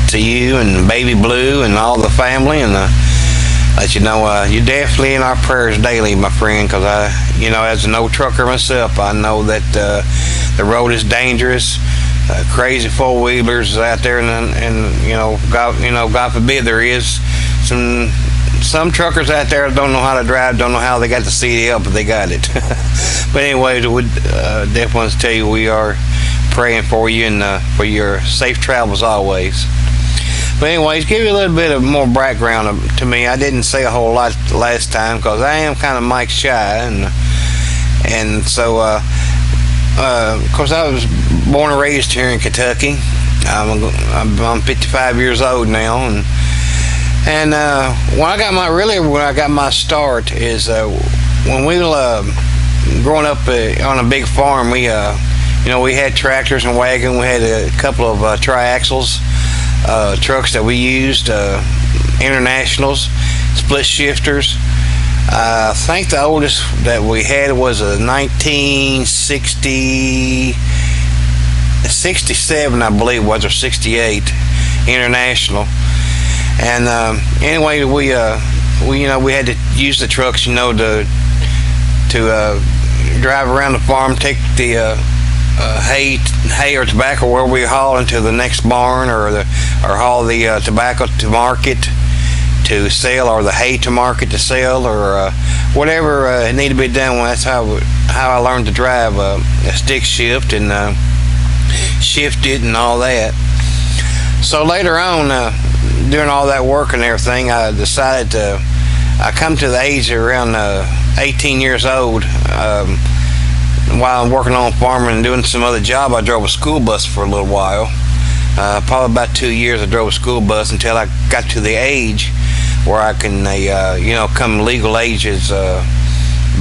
to you and Baby Blue and all the family, and let you know you're definitely in our prayers daily, my friend. Because as an old trucker myself, I know that the road is dangerous. Crazy four-wheelers out there, and God forbid there is some truckers out there that don't know how to drive, don't know how they got the CDL, but they got it. But anyways, we definitely want to tell you we are praying for you and for your safe travels always. But anyways, give you a little bit of more background to me. I didn't say a whole lot last time because I am kind of mic shy, and so of course I was born and raised here in Kentucky. I'm 55 years old now, and when I got my start is when we were growing up on a big farm. We had tractors and wagons. We had a couple of triaxles, trucks that we used, internationals, split shifters. I think the oldest that we had was a 1967, I believe, was, or 68 international. And anyway, we had to use the trucks, to drive around the farm, take the hay or tobacco where we haul into the next barn, or haul the tobacco to market to sell, or the hay to market to sell, or whatever needed to be done. Well, that's how I learned to drive a stick shift and shift it and all that. So later on, doing all that work and everything, I decided I come to the age of around 18 years old. While I'm working on farming and doing some other job, I drove a school bus for a little while. Probably about 2 years I drove a school bus until I got to the age where I can, come legal age as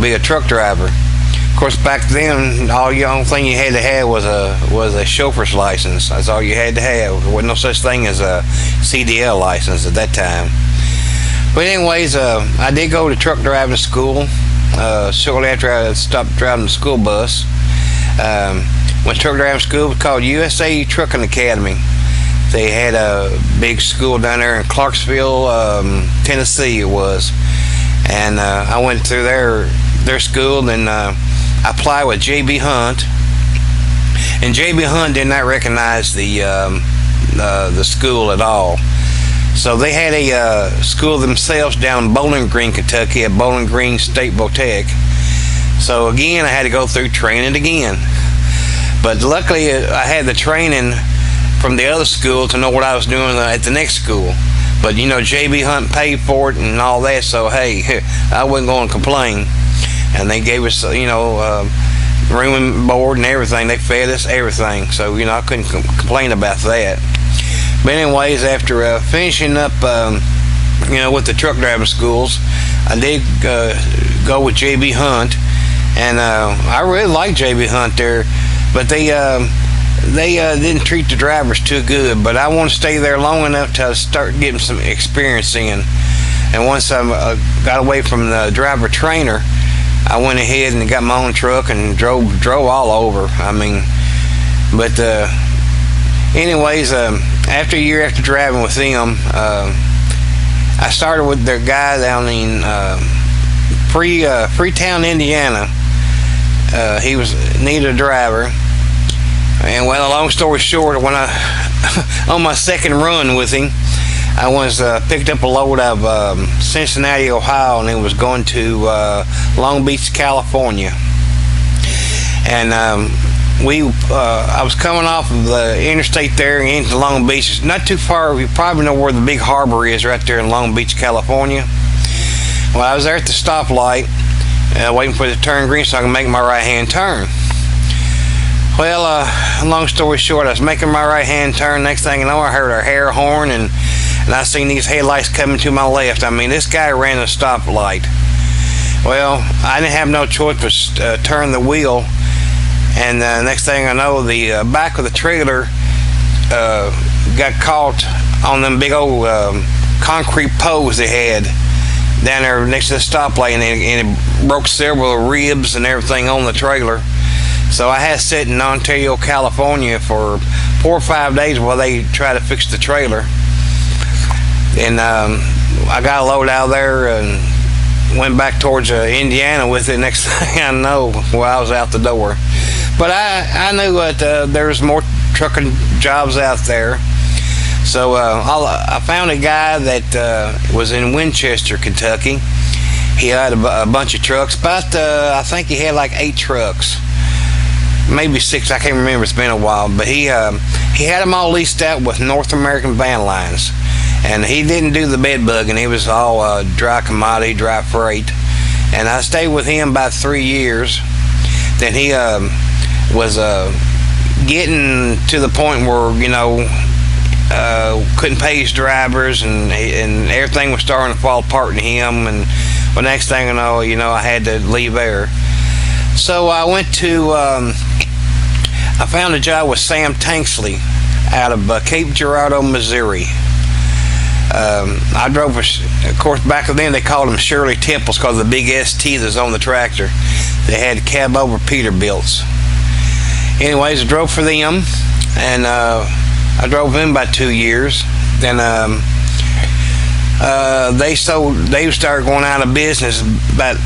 be a truck driver. Of course, back then, the only thing you had to have was a chauffeur's license. That's all you had to have. There wasn't no such thing as a CDL license at that time. But anyways, I did go to truck driving school. Shortly after I stopped driving the school bus, went to truck driving school. It was called USA Trucking Academy. They had a big school down there in Clarksville, Tennessee it was. And I went through their school, and I applied with J.B. Hunt. And J.B. Hunt did not recognize the school at all. So they had a school themselves down in Bowling Green, Kentucky, at Bowling Green State Botech. So again, I had to go through training again. But luckily, I had the training from the other school to know what I was doing at the next school. But J.B. Hunt paid for it and all that, so hey, I wasn't going to complain. And they gave us, room and board and everything. They fed us everything, so I couldn't complain about that. But anyways, after finishing up, with the truck driving schools, I did go with J.B. Hunt, and I really liked J.B. Hunt there, but they didn't treat the drivers too good. But I want to stay there long enough to start getting some experience in. And once I got away from the driver trainer, I went ahead and got my own truck and drove all over. Anyways, after a year after driving with them, I started with their guy down in Freetown, Indiana. He needed a driver, and well, long story short, when I on my second run with him, I was picked up a load of Cincinnati, Ohio, and it was going to Long Beach, California. And I was coming off of the interstate there into Long Beach. It's not too far. You probably know where the big harbor is, right there in Long Beach, California. Well, I was there at the stoplight, waiting for it to turn green so I can make my right-hand turn. Well, long story short, I was making my right-hand turn. Next thing you know, I heard a air horn, and I seen these headlights coming to my left. This guy ran a stoplight. Well, I didn't have no choice but turn the wheel, and next thing I know, the back of the trailer got caught on them big old concrete poles they had down there next to the stoplight, and it broke several ribs and everything on the trailer. So I had to sit in Ontario, California for 4 or 5 days while they try to fix the trailer. And I got a load out of there and went back towards Indiana with it. Next thing I know, well, I was out the door. But I knew that there was more trucking jobs out there. So I found a guy that was in Winchester, Kentucky. He had a bunch of trucks. I think he had like 8 trucks. Maybe 6, I can't remember, it's been a while, but he had them all leased out with North American Van Lines, and he didn't do the bed bugging. He was all dry commodity, dry freight, and I stayed with him about 3 years. Then he was getting to the point where, couldn't pay his drivers, and everything was starting to fall apart in him, and the next thing I know, I had to leave there. So I went to, I found a job with Sam Tanksley out of Cape Girardeau, Missouri. I drove, of course, back then they called them Shirley Temples because of the big ST that was on the tractor. They had cab over Peterbilts. Anyways, I drove for them, and I drove them about 2 years. Then they started going out of business about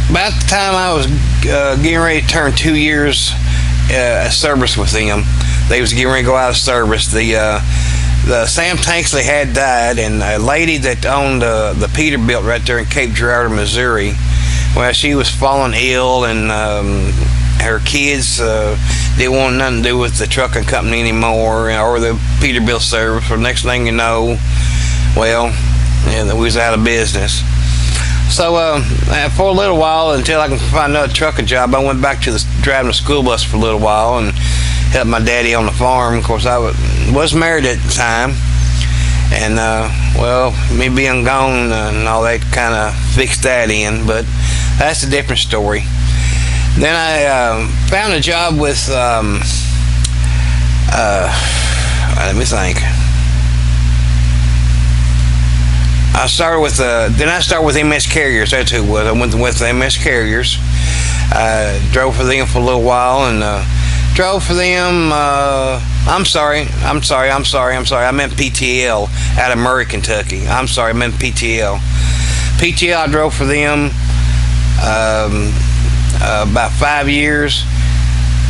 the time I was getting ready to turn 2 years service with them. They was getting ready to go out of service. The Sam Tanksley had died, and a lady that owned the Peterbilt right there in Cape Girardeau, Missouri, well, she was falling ill, and her kids didn't want nothing to do with the trucking company anymore, or the Peterbilt service. So next thing you know, well, we was out of business. So for a little while, until I can find another trucking job, I went back to driving the school bus for a little while and helped my daddy on the farm. Of course, I was married at the time, and well, me being gone and all that kind of fixed that in, but that's a different story. Then I found a job with, let me think. I started with MS Carriers. That's who it was. I went with MS Carriers. Drove for them for a little while, and drove for them. I'm sorry. I meant PTL out of Murray, Kentucky. I'm sorry. I meant PTL. PTL. I drove for them about 5 years,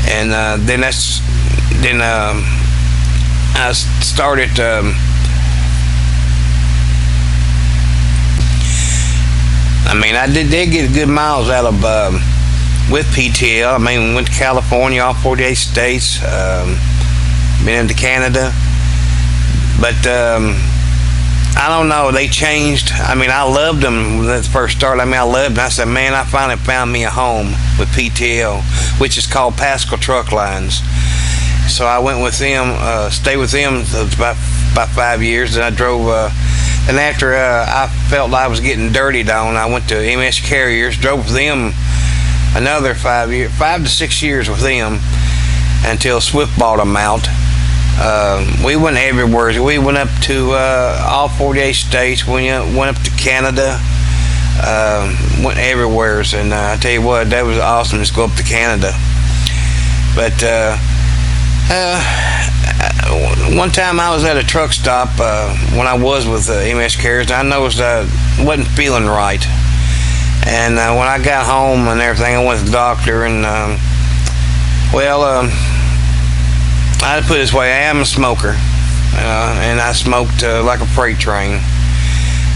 and then I started. I did get good miles out of with PTL. Went to California, all 48 states, been into Canada, but I don't know. They changed. I loved them when they first started. I loved them. I said, man, I finally found me a home with PTL, which is called Pascal Truck Lines. So I went with them, stayed with them about 5 years, and I drove. And after I felt I was getting dirtied on, I went to MS Carriers, drove with them another 5 to 6 years with them until Swift bought them out. We went everywhere. We went up to all 48 states. We went up to Canada. Went everywhere. And I tell you what, that was awesome. Just go up to Canada. But one time I was at a truck stop when I was with MS Carriers. I noticed I wasn't feeling right, and when I got home and everything, I went to the doctor, and I put it this way: I am a smoker, and I smoked like a freight train,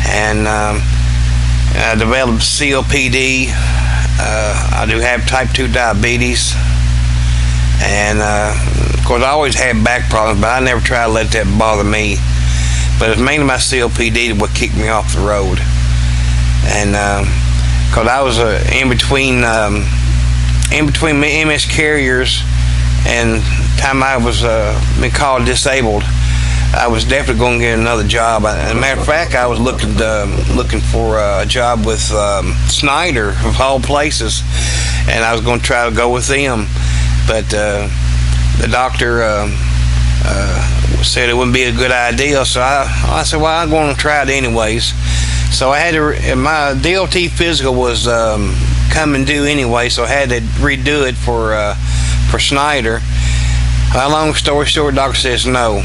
and I developed COPD. I do have type 2 diabetes, and of course, I always had back problems, but I never tried to let that bother me. But it's mainly my COPD what kicked me off the road. And because I was in between MS Carriers and time I was been called disabled, I was definitely going to get another job. As a matter of fact, I was looking for a job with Snyder, of all places, and I was going to try to go with them, but the doctor said it wouldn't be a good idea, so I said, well, I'm going to try it anyways. So I had to, my DOT physical was coming due anyway, so I had to redo it for Snyder. Long story short, doctor says no.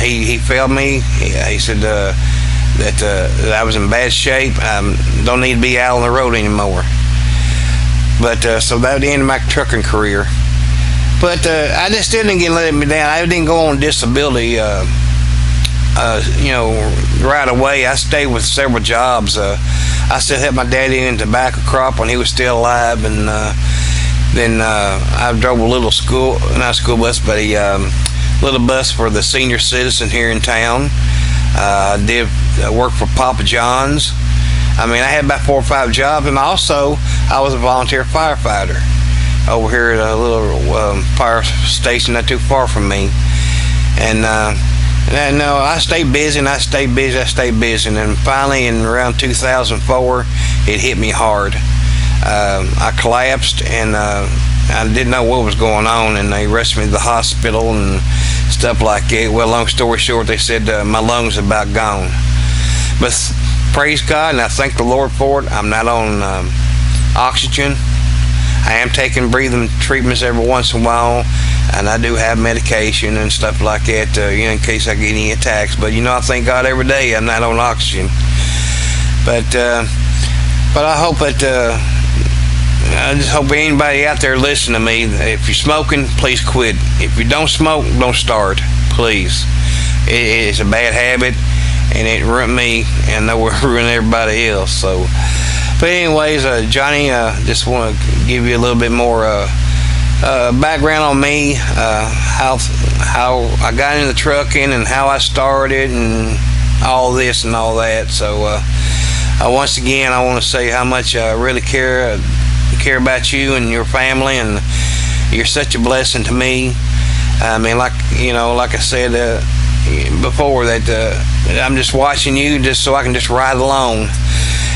He failed me. He said that I was in bad shape. Don't need to be out on the road anymore. But so that was the end of my trucking career. But I just still didn't let me down. I didn't go on disability, right away. I stayed with several jobs. I still helped my daddy in the tobacco crop when he was still alive, and then I drove a little not school bus, but a little bus for the senior citizen here in town. I did work for Papa John's. I mean, I had about 4 or 5 jobs, and also I was a volunteer firefighter over here at a little fire station not too far from me. And no, I stayed busy, and I stayed busy, and then finally in around 2004, it hit me hard. I collapsed, and I didn't know what was going on, and they rushed me to the hospital and stuff like that. Well, long story short, they said my lungs are about gone. But praise God, and I thank the Lord for it. I'm not on oxygen. I am taking breathing treatments every once in a while, and I do have medication and stuff like that, in case I get any attacks. But I thank God every day I'm not on oxygen. But I hope that I just hope anybody out there listening to me, if you're smoking, please quit. If you don't smoke, don't start, please. It's a bad habit, and it ruined me, and I know it ruined everybody else. So, but anyways, Johnny, just want to give you a little bit more background on me, how I got into trucking and how I started and all this and all that. So, once again, I want to say how much I really care about you and your family, and you're such a blessing to me. I mean, like I said before, that I'm just watching you just so I can just ride along.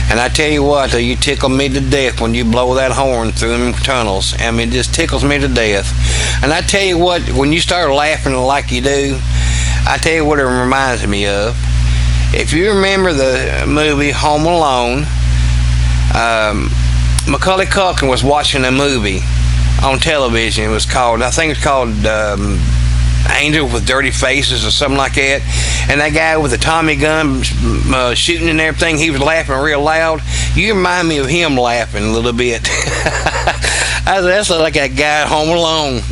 And I tell you what, you tickle me to death when you blow that horn through them tunnels. I mean, it just tickles me to death. And I tell you what, when you start laughing like you do, I tell you what it reminds me of. If you remember the movie Home Alone, Macaulay Culkin was watching a movie on television. It was called, I think it's called Angel with Dirty Faces or something like that. And that guy with the Tommy gun shooting and everything, he was laughing real loud. You remind me of him laughing a little bit. That's like that guy at Home Alone.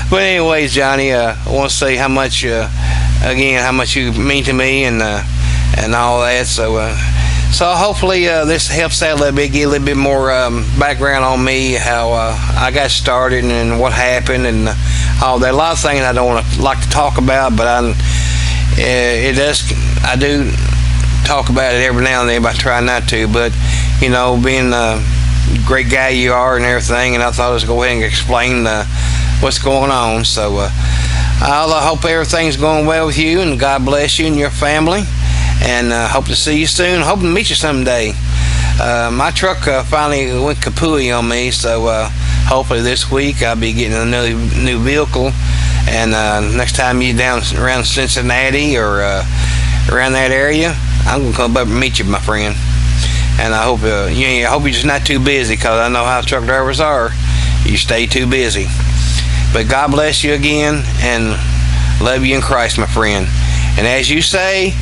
But anyways, Johnny, I want to say how much, again, how much you mean to me and all that. So hopefully this helps out a little bit, get a little bit more background on me, how I got started and what happened and all that. A lot of things I don't like to talk about, but I do talk about it every now and then, but I try not to. But being the great guy you are and everything, and I thought I was go ahead and explain what's going on. So I hope everything's going well with you, and God bless you and your family. And hope to see you soon. Hope to meet you someday. My truck finally went kapooey on me, so hopefully this week I'll be getting a new vehicle. And next time you're down around Cincinnati or around that area, I'm gonna come up and meet you, my friend. And I hope I hope you're just not too busy, because I know how truck drivers are. You stay too busy. But God bless you again, and love you in Christ, my friend. And as you say,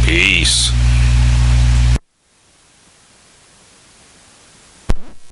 peace.